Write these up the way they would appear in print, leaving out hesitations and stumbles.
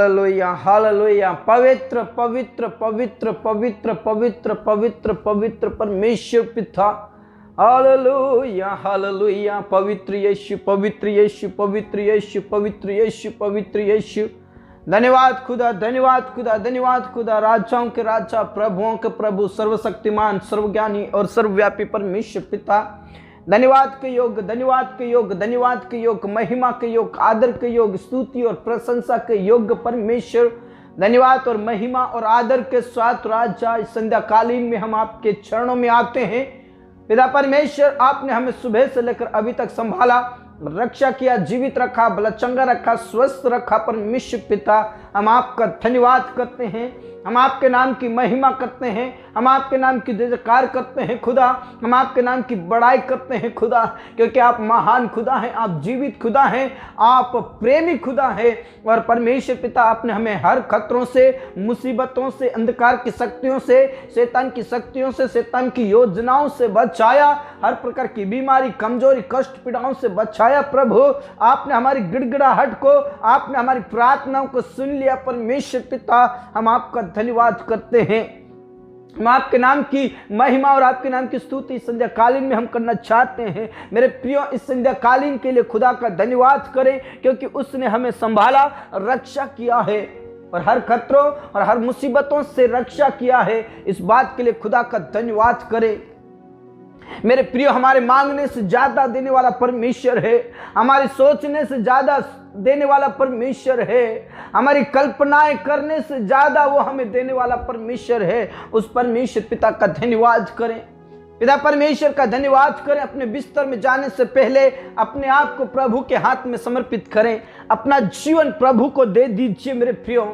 Hallelujah hallelujah. पवित्र पवित्र पवित्र पवित्र पवित्र पवित्र पवित्र परमेश्वर पिता, हालेलुया हालेलुया। पवित्र यीशु पवित्र यीशु पवित्र यीशु पवित्र यीशु पवित्र यीशु। धन्यवाद खुदा, धन्यवाद खुदा, धन्यवाद खुदा। राजाओं के राजा, प्रभुओं के प्रभु, सर्वशक्तिमान, सर्वज्ञानी और सर्वव्यापी परमेश्वर पिता, धन्यवाद के योग, धन्यवाद के योग, धन्यवाद के योग, महिमा के योग, आदर के योग, स्तुति और प्रशंसा के योग परमेश्वर। धन्यवाद और महिमा और आदर के साथ राजा, इस संध्याकालीन में हम आपके चरणों में आते हैं। पिता परमेश्वर, आपने हमें सुबह से लेकर अभी तक संभाला, रक्षा किया, जीवित रखा, भला चंगा रखा, स्वस्थ रखा। परमेश्वर पिता, हम आपका धन्यवाद करते हैं, हम आपके नाम की महिमा करते हैं, हम आपके नाम की जयकार करते हैं खुदा, हम आपके नाम की बड़ाई करते हैं खुदा, क्योंकि आप महान खुदा हैं, आप जीवित खुदा हैं, आप प्रेमी खुदा हैं। और परमेश्वर पिता, आपने हमें हर खतरों से, मुसीबतों से, अंधकार की शक्तियों से, शैतान की शक्तियों से, शैतान की योजनाओं से बचाया, हर प्रकार की बीमारी, कमजोरी, कष्ट, पीड़ाओं से बचाया। प्रभु, आपने हमारी गिड़गिड़ाहट को, आपने हमारी प्रार्थनाओं को सुन लिया। परमेश्वर पिता, हम आपका धन्यवाद करते हैं, हम आपके नाम की महिमा और आपके नाम की स्तुति इस संध्याकालीन में हम करना चाहते हैं। मेरे प्रियो, इस संध्याकालीन के लिए खुदा का धन्यवाद करें, क्योंकि उसने हमें संभाला, रक्षा किया है और हर खतरों और हर मुसीबतों से रक्षा किया है। इस बात के लिए खुदा का धन्यवाद करें। मेरे प्रियो, हमारे मांगने से ज्यादा देने वाला परमेश्वर है, हमारे सोचने से ज्यादा देने वाला परमेश्वर है, हमारी कल्पनाएं करने से ज्यादा वो हमें देने वाला परमेश्वर है। उस परमेश्वर पिता का धन्यवाद करें, पिता परमेश्वर का धन्यवाद करें। अपने बिस्तर में जाने से पहले अपने आप को प्रभु के हाथ में समर्पित करें, अपना जीवन प्रभु को दे दीजिए। मेरे प्रियो,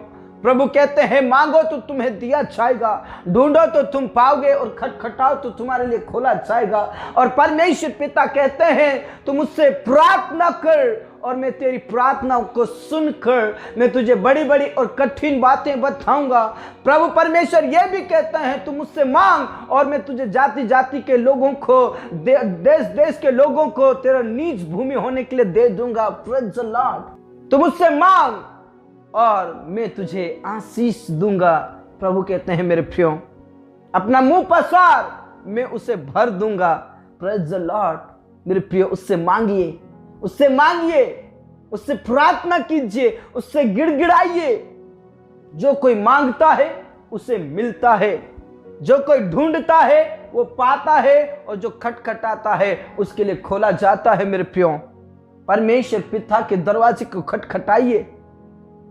प्रभु कहते हैं, मांगो तो तुम्हें दिया जाएगा, ढूंढो तो तुम पाओगे, और खटखटाओ तो तुम्हारे लिए खोला जाएगा। और परमेश्वर पिता कहते हैं, तुम मुझसे प्रार्थना कर और मैं तेरी प्रार्थनाओं को सुनकर मैं तुझे बड़ी बड़ी और कठिन बातें बताऊंगा। प्रभु परमेश्वर यह भी कहता है, तुम मुझसे मांग और मैं तुझे जाति जाति के लोगों को, देश देश के लोगों को तेरा नीच भूमि होने के लिए दे दूंगा। Praise the Lord. तुम मुझसे मांग और मैं तुझे आशीष दूंगा। प्रभु कहते हैं, मेरे प्रियो, अपना मुंह पसार, मैं उसे भर दूंगा। Praise the Lord. मेरे प्रियो, उससे मांगिए, उससे मांगिए, उससे प्रार्थना कीजिए, उससे गिड़गिड़ाइए। जो कोई मांगता है उसे मिलता है, जो कोई ढूंढता है वो पाता है, और जो खटखटाता है उसके लिए खोला जाता है। मेरे प्रियो, परमेश्वर पिता के दरवाजे को खटखटाइए,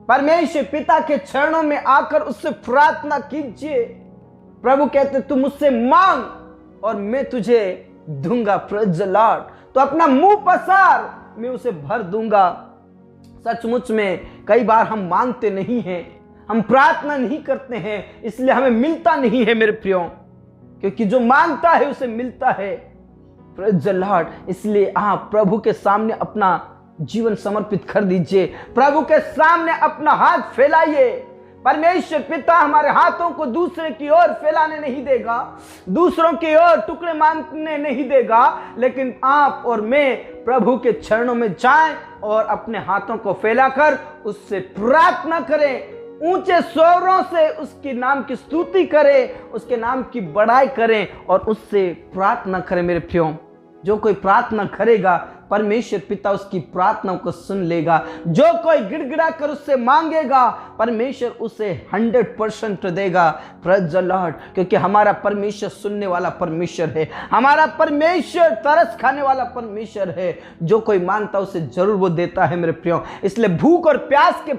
परमेश्वर पिता के चरणों में आकर उससे प्रार्थना कीजिए। प्रभु कहते, तू मुझसे मांग और मैं तुझे दूंगा। Praise the Lord. तो अपना मुंह पसार, मैं उसे भर दूंगा। सचमुच में कई बार हम मांगते नहीं हैं, हम प्रार्थना नहीं करते हैं, इसलिए हमें मिलता नहीं है। मेरे प्रियो, क्योंकि जो मांगता है उसे मिलता है। Praise the Lord. इसलिए आप प्रभु के सामने अपना जीवन समर्पित कर दीजिए, प्रभु के सामने अपना हाथ फैलाइए। परमेश्वर पिता हमारे हाथों को दूसरे की ओर फैलाने नहीं देगा, दूसरों की ओर टुकड़े मांगने नहीं देगा, लेकिन आप और मैं प्रभु के चरणों में जाएं और अपने हाथों को फैलाकर उससे प्रार्थना करें, ऊंचे स्वरों से उसके नाम की स्तुति करें, उसके नाम की बड़ाई करें और उससे प्रार्थना करें। मेरे प्रियो, जो कोई प्रार्थना करेगा परमेश्वर पिता उसकी प्रार्थनाओं को सुन लेगा। जो कोई गिड़गिड़ा कर उससे मांगेगा, परमेश्वर उसे 100% देगा। Praise the Lord. क्योंकि हमारा परमेश्वर सुनने वाला परमेश्वर है, हमारा परमेश्वर तरस खाने वाला परमेश्वर है। जो कोई मांगता उसे जरूर वो देता है। मेरे प्रियो, इसलिए भूख और प्यास के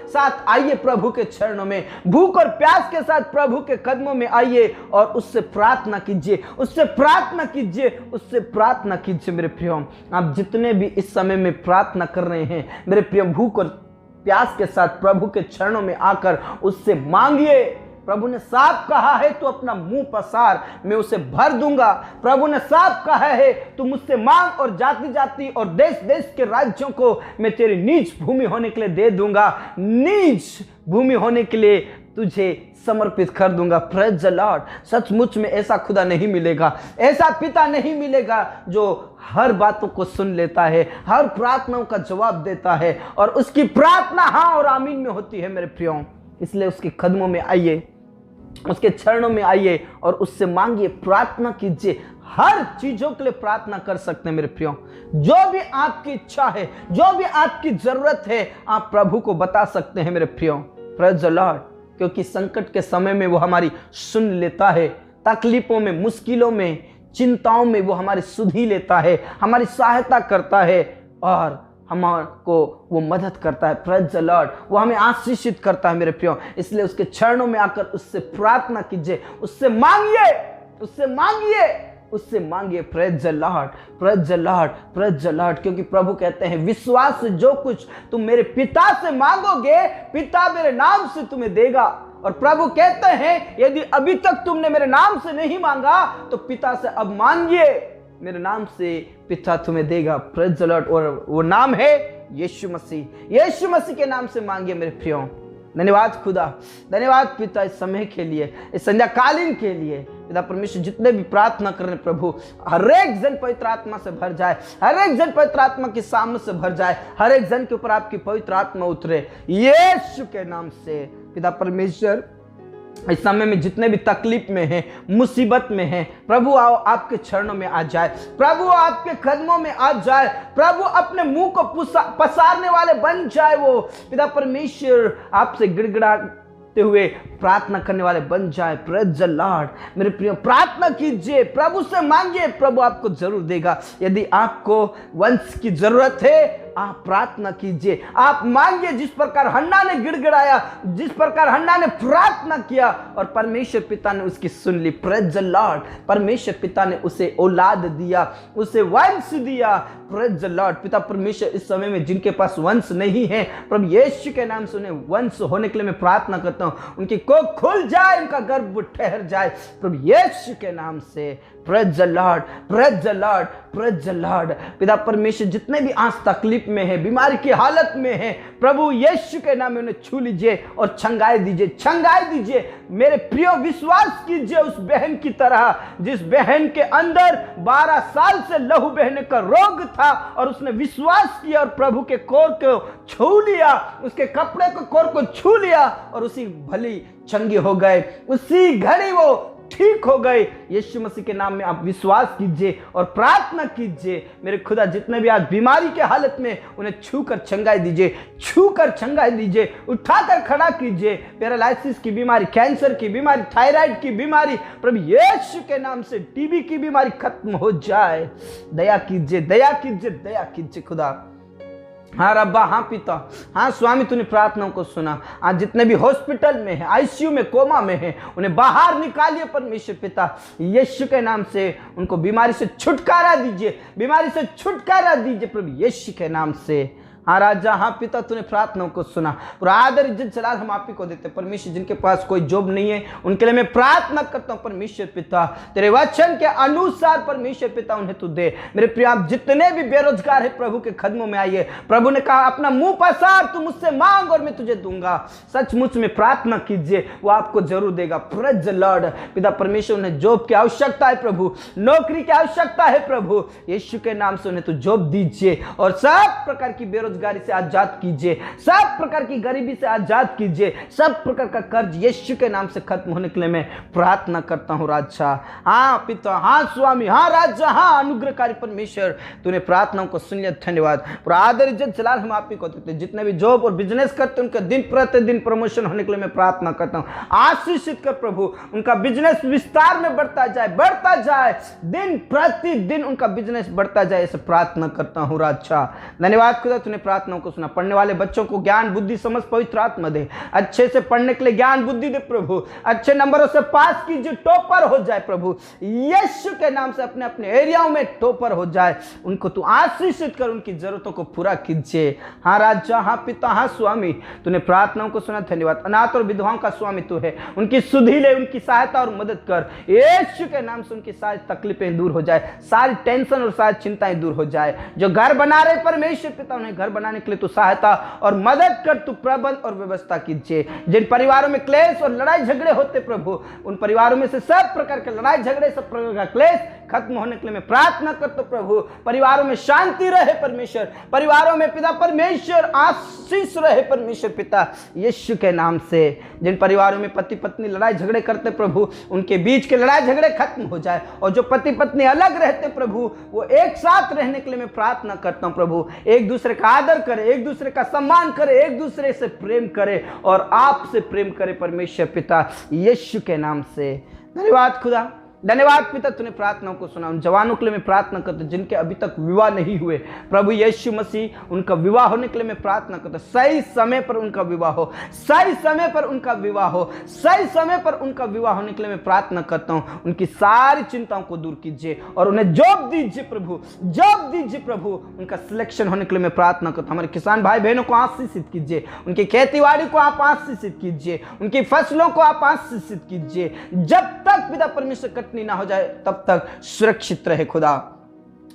साथ आइए प्रभु के चरणों में, भूख और प्यास के साथ प्रभु के कदमों में आइए और उससे प्रार्थना कीजिए, उससे प्रार्थना कीजिए, उससे प्रार्थना कीजिए। मेरे प्रियो, आप जितने भी इस समय में प्रार्थना कर रहे हैं, मेरे प्रिय, भूख और प्यास के साथ प्रभु के चरणों में आकर उससे मांगिए। प्रभु ने साफ कहा है, तू अपना मुंह पसार, मैं उसे भर दूंगा। प्रभु ने साफ कहा है, तू मुझसे मांग और जाति जाति और देश देश के राज्यों को मैं तेरी नीच भूमि होने के लिए दे दूंगा। नीच भूमि होने के लिए तुझे समर्पित कर दूंगा। Praise the Lord. सचमुच में ऐसा खुदा नहीं मिलेगा, ऐसा पिता नहीं मिलेगा जो हर बातों को सुन लेता है, हर प्रार्थनाओं का जवाब देता है और उसकी प्रार्थना हाँ और आमीन में होती है मेरे प्रियो। इसलिए उसके कदमों में आइए, उसके चरणों में आइए और उससे मांगिए, प्रार्थना कीजिए। हर चीजों के लिए प्रार्थना कर सकते हैं मेरे प्रियो। जो भी आपकी इच्छा है, जो भी आपकी जरूरत है, आप प्रभु को बता सकते हैं मेरे प्रियो। Praise the Lord. क्योंकि संकट के समय में वो हमारी सुन लेता है, तकलीफों में, मुश्किलों में, चिंताओं में वो हमारी सुधि लेता है, हमारी सहायता करता है और हमको वो मदद करता है। Praise the Lord. वो हमें आशीषित करता है मेरे प्रियो। इसलिए उसके चरणों में आकर उससे प्रार्थना कीजिए, उससे मांगिए, उससे मांगिए, उससे मांगिए। Praise the Lord, praise the Lord, praise the Lord. क्योंकि प्रभु कहते हैं विश्वास से जो कुछ तुम मेरे पिता से मांगोगे, पिता मेरे नाम से तुम्हें देगा। और प्रभु कहते हैं यदि अभी तक तुमने मेरे नाम से नहीं मांगा तो पिता से अब मांगिए, मेरे नाम से पिता तुम्हें देगा। Praise the Lord. और वो नाम है यीशु मसीह। यीशु मसीह के नाम से मांगिए मेरे प्रियो। धन्यवाद खुदा, धन्यवाद पिता इस समय के लिए, इस संध्याकालीन के लिए। पिता परमेश्वर जितने भी प्रार्थना कर रहे हैं प्रभु, हर एक जन पवित्र आत्मा से भर जाए, हर एक जन पवित्र आत्मा के सामने से भर जाए, हर एक जन के ऊपर आपकी पवित्र आत्मा उतरे यीशु के नाम से। पिता परमेश्वर इस समय में जितने भी तकलीफ में हैं, मुसीबत में हैं, प्रभु आओ आपके चरणों में आ जाए, प्रभु आपके कदमों में आ जाए, प्रभु अपने मुंह को पसारने वाले बन जाए। वो पिता परमेश्वर आपसे गिड़गिड़ाते हुए प्रार्थना करने वाले बन जाए। Praise the Lord. मेरे प्रिय, प्रार्थना कीजिए, प्रभु से मांगिए, प्रभु आपको जरूर देगा। यदि आपको वंश की जरूरत है, आप प्रार्थना कीजिए, आप मांगिए। जिस प्रकार हन्ना ने गिड़गिड़ाया, जिस प्रकार हन्ना ने प्रार्थना किया और परमेश्वर पिता ने उसकी सुन ली। Praise the Lord. परमेश्वर पिता ने उसे औलाद दिया, उसे वंश दिया। Praise the Lord. पिता परमेश्वर इस समय में जिनके पास वंश नहीं है, प्रभु यीशु के नाम से उन्हें वंश होने के लिए मैं प्रार्थना करता हूं। उनकी कोख खुल जाए, उनका गर्भ ठहर जाए प्रभु यीशु के नाम से। Praise the Lord, praise the Lord, praise the Lord. पिता परमेश्वर जितने भी आज तकलीफ में है, बीमारी की हालत में है, प्रभु यीशु के नाम में उन्हें छू लीजिए और छंगाए दीजिए, छंगाए दीजिए। मेरे प्रियो, विश्वास कीजिए उस बहन की तरह जिस बहन के अंदर 12 साल से लहू बहने का रोग था और उसने विश्वास किया और प्रभु के कोर को छू लिया, उसके कपड़े को कोर को छू लिया और उसी भली चंगी हो गए, उसी घड़ी वो ठीक हो गए। यीशु मसीह के नाम में आप विश्वास कीजिए और प्रार्थना कीजिए। मेरे खुदा, जितने भी आज बीमारी के हालत में, उन्हें छूकर छंगाई दीजिए, छूकर छंगाई दीजिए, उठाकर खड़ा कीजिए। पैरालिसिस की बीमारी, कैंसर की बीमारी, थायराइड की बीमारी, प्रभु यीशु के नाम से टीबी की बीमारी खत्म हो जाए। दया कीजिए, दया कीजिए, दया कीजिए खुदा। हाँ रब्बा, हाँ पिता, हाँ स्वामी, तूने प्रार्थनाओं को सुना। आज जितने भी हॉस्पिटल में हैं, आईसीयू में, कोमा में हैं, उन्हें बाहर निकालिए परमेश्वर पिता यीशु के नाम से। उनको बीमारी से छुटकारा दीजिए, बीमारी से छुटकारा दीजिए प्रभु यीशु के नाम से। हाँ राजा, हाँ पिता, तूने प्रार्थनाओं को सुना। पूरा आदर इज्जत जलाल हम आप ही को देते परमेश्वर। जिनके पास कोई जॉब नहीं है, उनके लिए मैं प्रार्थना करता हूँ परमेश्वर पिता, तेरे वचन के अनुसार परमेश्वर पिता उन्हें तू दे। मेरे प्रिय, आप जितने भी बेरोजगार है, प्रभु के कदमों में आइए। प्रभु ने कहा अपना मुंह पसार, तू मुझसे मांग और मैं तुझे दूंगा। सचमुच में प्रार्थना कीजिए, वो आपको जरूर देगा। Praise the Lord. पिता परमेश्वर, उन्हें जॉब की आवश्यकता है प्रभु, नौकरी की आवश्यकता है प्रभु यीशु के नाम से। उन्हें तू जॉब दीजिए और सब प्रकार की बेरोजगारी से आजाद कीजिए, सब प्रकार की गरीबी से आजाद कीजिए, सब प्रकार का कर्ज यीशु के नाम से खत्म होने के लिए मैं प्रार्थना करता हूं राजा। हाँ पिता, हाँ स्वामी, हाँ राजा, हाँ अनुग्रहकारी परमेश्वर, तूने प्रार्थनाओं को सुन लिया। धन्यवाद। पूरा आदर इज्जत जलाल हम आप ही को देते हैं। जितने भी जॉब और बिजनेस करते हैं, उनका दिन प्रतिदिन प्रमोशन होने के लिए मैं प्रार्थना करता हूँ। आशीषित कर प्रभु, उनका बिजनेस विस्तार में बढ़ता जाए, बढ़ता जाए, दिन प्रतिदिन उनका बिजनेस बढ़ता जाए, ऐसे प्रार्थना करता हूँ राजा। धन्यवाद खुदा, तूने प्रार्थनाओं को सुना। पढ़ने वाले बच्चों को ज्ञान बुद्धि समझ पवित्र आत्मा दे, अच्छे से पढ़ने के लिए ज्ञान बुद्धि दे प्रभु, अच्छे नंबरों से पास कीजिए, टॉपर हो जाए प्रभु यीशु के नाम से। अपने अपने एरियाओं में टॉपर हो जाए, उनको तू आशीषित कर, उनकी जरूरतों को पूरा कीजिए। हाँ राजा, हाँ पिता, हाँ स्वामी, तूने प्रार्थनाओं को सुना। धन्यवाद। अनाथ और विधवाओं का स्वामी तू है, उनकी सुधि ले, उनकी सहायता और मदद कर यीशु के नाम से। उनकी सारी तकलीफें दूर हो जाए, सारी टेंशन और सारी चिंताएं दूर हो जाए। जो घर बना रहे परमेश्वर पिता, उन्हें घर घर बनाने के लिए तू सहायता और मदद कर, तू प्रबंध और व्यवस्था कीजिए। जिन परिवारों में क्लेश और लड़ाई झगड़े होते प्रभु, उन परिवारों में से सब प्रकार के लड़ाई झगड़े, सब प्रकार का क्लेश खत्म होने के लिए मैं प्रार्थना करता हूं प्रभु। परिवारों में शांति रहे परमेश्वर, परिवारों में पिता परमेश्वर आशीष रहे परमेश्वर पिता यीशु के नाम से। जिन परिवारों में पति पत्नी लड़ाई झगड़े करते प्रभु, उनके बीच के लड़ाई झगड़े खत्म हो जाए, और जो पति पत्नी अलग रहते प्रभु, वो एक साथ रहने के लिए मैं प्रार्थना करता हूं प्रभु। एक दूसरे का आदर करे, एक दूसरे का सम्मान करे, एक दूसरे से प्रेम करे और आपसे प्रेम करे परमेश्वर पिता यीशु के नाम से। धन्यवाद खुदा, धन्यवाद पिता, तूने प्रार्थनाओं को सुना। उन जवानों के लिए मैं प्रार्थना करता हूं जिनके अभी तक विवाह नहीं हुए प्रभु यीशु मसीह, उनका विवाह होने के लिए मैं प्रार्थना करता हूं। सही समय पर उनका विवाह हो, सही समय पर उनका विवाह हो, सही समय पर उनका विवाह होने के लिए मैं प्रार्थना करता हूं। उनकी सारी चिंताओं को दूर कीजिए और उन्हें जॉब दीजिए प्रभु, जॉब दीजिए प्रभु। उनका सिलेक्शन होने के लिए मैं प्रार्थना करता हूं। हमारे किसान भाई बहनों को आशीषित कीजिए, उनकी खेतीबाड़ी को आप आशीषित कीजिए, उनकी फसलों को आप आशीषित कीजिए। जब तक पिता परमेश्वर कटनी ना हो जाए तब तक सुरक्षित रहे खुदा।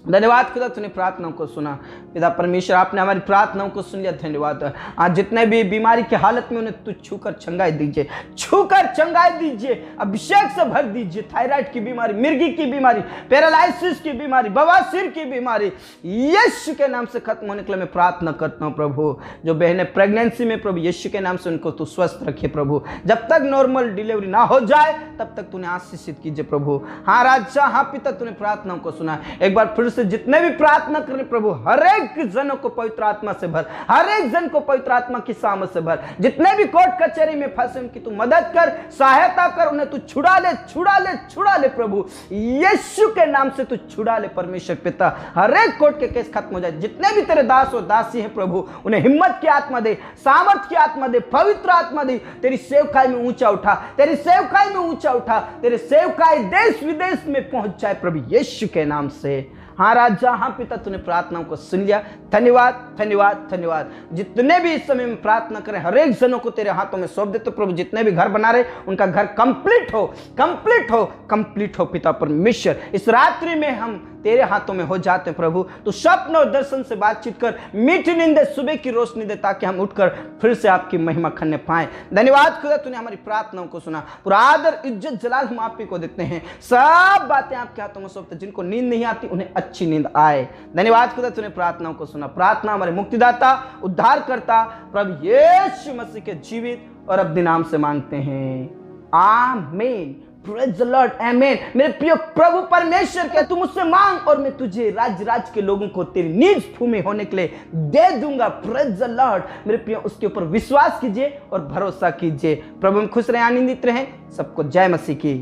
धन्यवाद खुदा, तूने प्रार्थनाओं को सुना पिता परमेश्वर, आपने हमारी प्रार्थनाओं को सुन लिया। धन्यवाद। आज जितने भी बीमारी की हालत में उन्हें तू छूकर चंगाई दीजिए, छूकर चंगाई दीजिए, अभिषेक से भर दीजिए। थायराइड की बीमारी, मिर्गी की बीमारी, पैरालाइसिस की बीमारी, बवासीर की बीमारी यीशु के नाम से खत्म होने के लिए मैं प्रार्थना करता हूँ प्रभु। जो बहनें प्रेगनेंसी में प्रभु यीशु के नाम से उनको तू स्वस्थ रखे प्रभु। जब तक नॉर्मल डिलीवरी ना हो जाए तब तक तूने आशीषित कीजिए प्रभु। हाँ राजा, हाँ पिता, तूने प्रार्थनाओं को सुना। एक बार फिर से जितने भी प्रार्थना करें प्रभु, हर एक जनों को पवित्र आत्मा से भर, हर एक जन को पवित्र आत्मा की सामर्थ से भर। जितने भी कोर्ट कचहरी में फंसे उनकी तू मदद कर, सहायता कर, उन्हें तू छुड़ा ले, छुड़ा ले, छुड़ा ले प्रभु यीशु के नाम से तू छुड़ा ले परमेश्वर पिता। हर एक कोर्ट के केस खत्म हो जाए। जितने भी तेरे दास और दासी हैं प्रभु, उन्हें हिम्मत की आत्मा दे, सामर्थ की आत्मा दे, पवित्र आत्मा दे। तेरी सेवकाई में ऊंचा उठा, तेरी सेवकाई में ऊंचा उठा, तेरे सेवकाई देश विदेश में पहुंच जाए प्रभु यीशु के नाम से। हाँ राजा, हाँ पिता, तूने प्रार्थनाओं को सुन लिया। धन्यवाद, धन्यवाद, धन्यवाद। जितने भी इस समय में प्रार्थना करें, हर एक जनों को तेरे हाथों में सौंप देते प्रभु। जितने भी घर बना रहे उनका घर कंप्लीट हो, कंप्लीट हो, कंप्लीट हो पिता परमेश्वर। इस रात्रि में हम तेरे हाथों में हो जाते हैं प्रभु। तो स्वप्न और दर्शन से बातचीत कर, मीठी नींद दे, सुबह की रोशनी दे, ताकि हम उठकर फिर से आपकी महिमा करने पाए। धन्यवाद खुदा, तूने हमारी प्रार्थनाओं को सुना। पूरा आदर, इज्जत, जलाल हम आप ही को देते हैं। सब बातें आपके हाथों में सौंपते। जिनको नींद नहीं आती उन्हें अच्छी नींद आए। धन्यवाद खुदा, तूने प्रार्थनाओं को सुना। प्रार्थना हमारे मुक्तिदाता, उद्धारकर्ता प्रभु यीशु मसीह के जीवित और अब्दी नाम से मांगते हैं, आमीन। प्रेज द लॉर्ड, आमीन। मेरे प्रिय प्रभु परमेश्वर के तू मुझसे मांग और मैं तुझे राज्य के लोगों को तेरी निज भूमि होने के लिए दे दूंगा। Praise the Lord. मेरे प्रिय, उसके ऊपर विश्वास कीजिए और भरोसा कीजिए। प्रभु में खुश रहे, आनंदित रहें। सबको जय मसीह की।